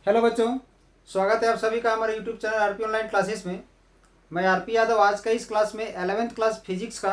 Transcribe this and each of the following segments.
Hello बच्चों, स्वागत है आप सभी का हमारे YouTube channel RP online classes में। मैं आरपी यादव आज का इस क्लास में 11th क्लास फिजिक्स का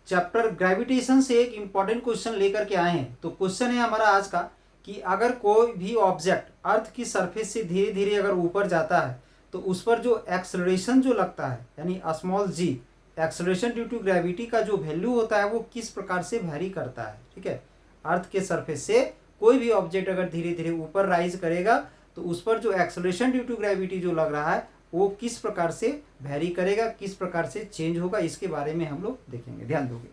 चैप्टर ग्रेविटेशन से एक इम्पॉर्टेंट क्वेश्चन लेकर के आए हैं। तो क्वेश्चन है हमारा आज का कि अगर कोई भी ऑब्जेक्ट अर्थ की सरफेस से धीरे धीरे अगर ऊपर जाता है तो उस पर जो एक्सलरेशन जो लगता है यानी small g acceleration due to gravity का जो वैल्यू होता है वो किस प्रकार से वैरी करता है। ठीक है, अर्थ के सरफेस से कोई भी ऑब्जेक्ट अगर धीरे धीरे ऊपर राइज करेगा तो उस पर जो एक्सलरेशन ड्यू टू ग्रेविटी जो लग रहा है वो किस प्रकार से वैरी करेगा, किस प्रकार से चेंज होगा, इसके बारे में हम लोग देखेंगे। ध्यान दोगे।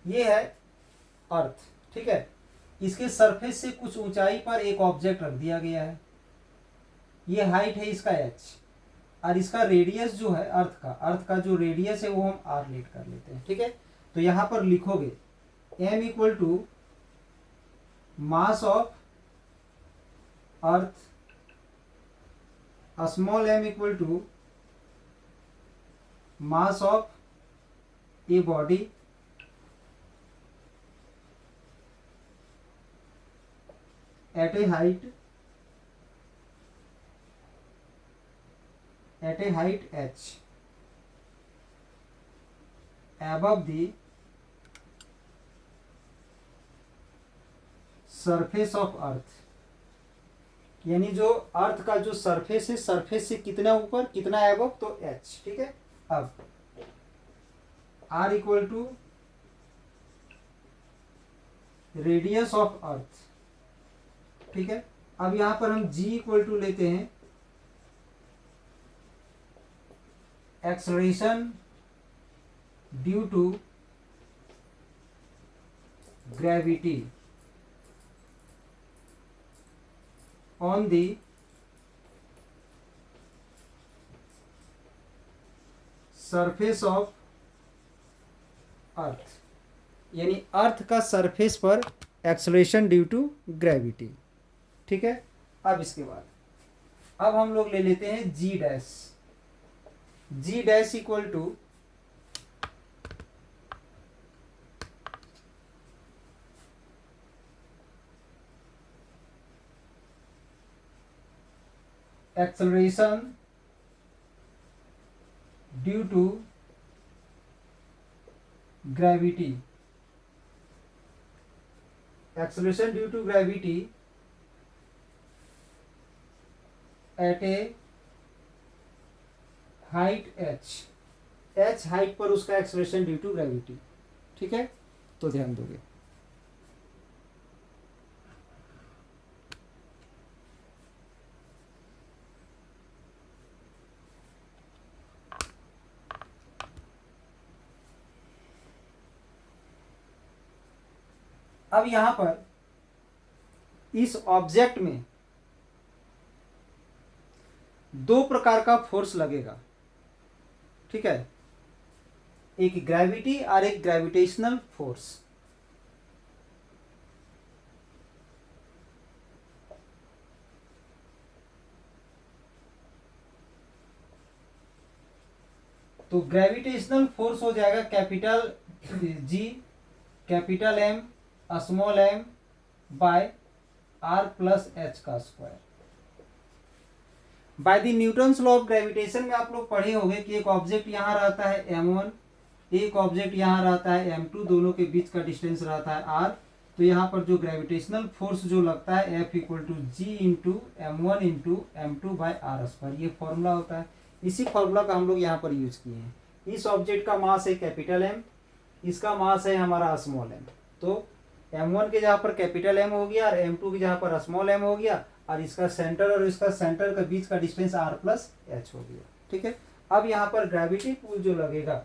ये है अर्थ। ठीक है, इसके सरफेस से कुछ ऊंचाई पर एक ऑब्जेक्ट रख दिया गया है। ये हाइट है इसका h और इसका रेडियस जो है अर्थ का जो रेडियस है वो हम r लेट कर लेते हैं। ठीक है, तो यहां पर लिखोगे m equal to mass of earth, small m equal to mass of a body at a height h above the surface of earth, यानी जो अर्थ का जो सरफेस है, सरफेस से कितना ऊपर कितना एबव तो h। ठीक है, अब r equal to radius of earth. ठीक है, अब यहां पर हम g इक्वल टू लेते हैं acceleration due to gravity on the surface of earth, यानी अर्थ का सरफेस पर एक्सलरेशन ड्यू टू ग्रेविटी। ठीक है, अब इसके बाद अब हम लोग ले लेते हैं g dash equal to acceleration due to gravity, acceleration due to gravity at a height h height पर उसका एक्सलरेशन ड्यू टू ग्रेविटी। ठीक है, तो ध्यान दोगे। अब यहां पर इस ऑब्जेक्ट में दो प्रकार का फोर्स लगेगा। ठीक है, एक ग्रेविटी और एक ग्रेविटेशनल फोर्स। तो ग्रेविटेशनल फोर्स हो जाएगा capital G capital M small m by are plus H का square. By the Newton's law of gravitation में आप लोग पढ़े होंगे कि एक ऑब्जेक्ट यहाँ रहता है m1, एक ऑब्जेक्ट यहाँ रहता है m2, दोनों के बीच का डिस्टेंस रहता है r। तो यहाँ पर जो ग्रेविटेशनल फोर्स जो लगता है F equal to G into m1 into m2 by r square, ये फॉर्मूला होता है। इसी फॉर्मूला का हम लोग यहाँ पर यूज किए हैं। इस ऑब्जेक्ट का मास है कैपिटल M, इसका मास है हमारा स्मॉल m। तो m1 के जहाँ पर कैपिटल M हो गया और m2 के जहाँ पर स्मॉल m हो गया और इसका सेंटर और इसका सेंटर के बीच का डिस्टेंस r प्लस h हो गया। ठीक है, अब यहाँ पर ग्रेविटी पुल जो लगेगा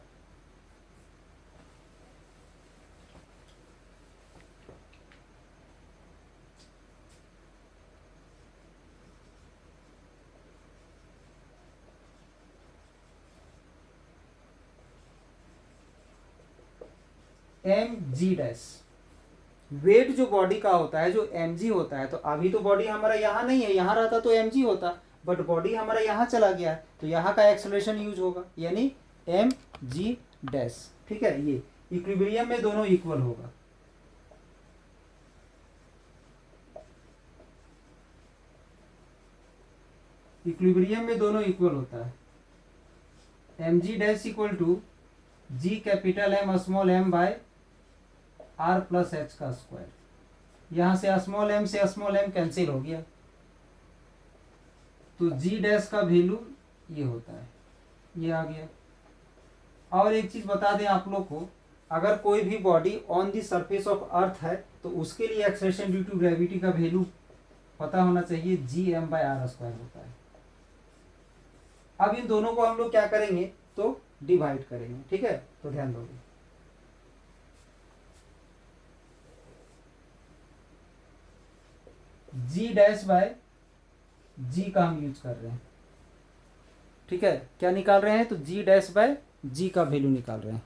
एम जी डैश, वेट जो बॉडी का होता है जो mg होता है। तो अभी तो बॉडी हमारा यहाँ नहीं है, यहाँ रहता तो mg होता, बट बॉडी हमारा यहाँ चला गया है, तो यहाँ का एक्सेलरेशन यूज होगा, यानी एम जी डैश। ठीक है, ये इक्विलिब्रियम में दोनों इक्वल होगा। इक्विलिब्रियम में दोनों इक्वल होता है। M g dash equal to G capital M small m by are plus H का स्क्वायर। यहाँ से स्मॉल एम से स्मॉल एम कैंसिल हो गया, तो जी डैश का वैल्यू ये होता है, ये आ गया। और एक चीज बता दें आप लोग को, अगर कोई भी body on the surface of earth है तो उसके लिए एक्सेलरेशन ड्यू टू ग्रेविटी का वैल्यू पता होना चाहिए, g m by r square होता है। अब इन दोनों को हम लोग क्या करेंगे, तो डिवाइड करेंगे। ठीक है, तो ध्यान दोगे। जी डैश बाय जी का हम यूज कर रहे हैं। ठीक है, क्या निकाल रहे हैं, तो जी डैश बाय जी का वैल्यू निकाल रहे हैं।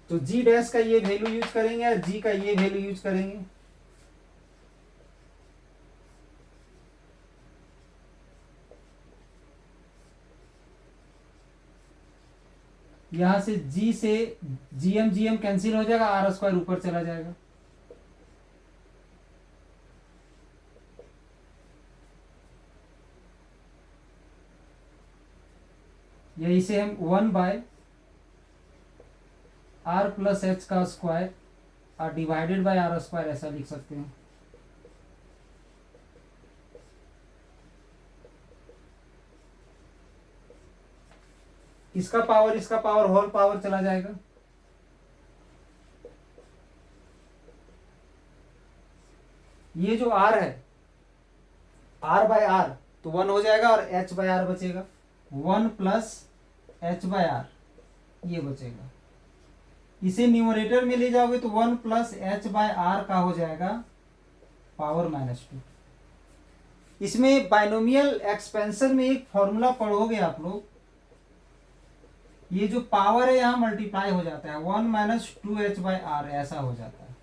तो जी डैश का ये वैल्यू यूज करेंगे और जी का ये वैल्यू यूज करेंगे। यहां से जीएम कैंसिल हो जाएगा, आर स्क्वायर ऊपर चला जाएगा। यही से हम 1 बाय आर प्लस एच का स्क्वायर और डिवाइडेड बाय आर स्क्वायर ऐसा लिख सकते हैं। इसका पावर होल पावर चला जाएगा। ये जो आर है, आर बाय आर तो 1 हो जाएगा और एच बाय आर बचेगा, 1 प्लस एच बाय आर ये बचेगा। इसे न्यूमरेटर में ले जाओगे तो 1 प्लस एच बाय आर का हो जाएगा पावर -2। इसमें बाइनोमियल एक्सपेंशन में एक फॉर्मूला पढ़ोगे आप लोग, ये जो पावर है यहां मल्टीप्लाई हो जाता है, 1 - 2h बाय आर ऐसा हो जाता है।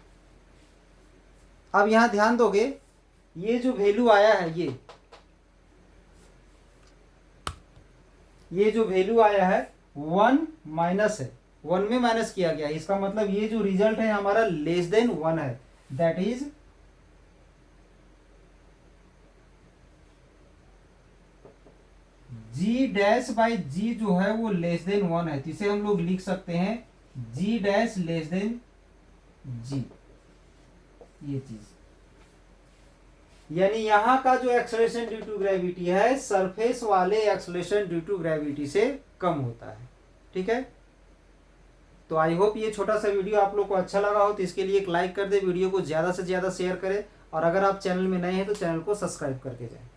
अब यहां ध्यान दोगे, ये जो वैल्यू आया है, ये जो वैल्यू आया है 1 माइनस है, 1 में माइनस किया गया, इसका मतलब ये जो रिजल्ट है हमारा लेस देन 1 है, that is g dash by g जो है वो लेस देन 1 है, तो इसे हम लोग लिख सकते हैं जी डैश लेस देन जी। ये चीज यानी यहां का जो एक्सेलरेशन ड्यू टू ग्रेविटी है सरफेस वाले एक्सेलरेशन ड्यू टू ग्रेविटी से कम होता है। ठीक है, तो आई होप ये छोटा सा वीडियो आप लोग को अच्छा लगा हो, तो इसके लिए एक लाइक कर दे, वीडियो को ज्यादा से ज्यादा शेयर करें, और अगर आप चैनल में नए हैं तो चैनल को सब्सक्राइब करके जाएं।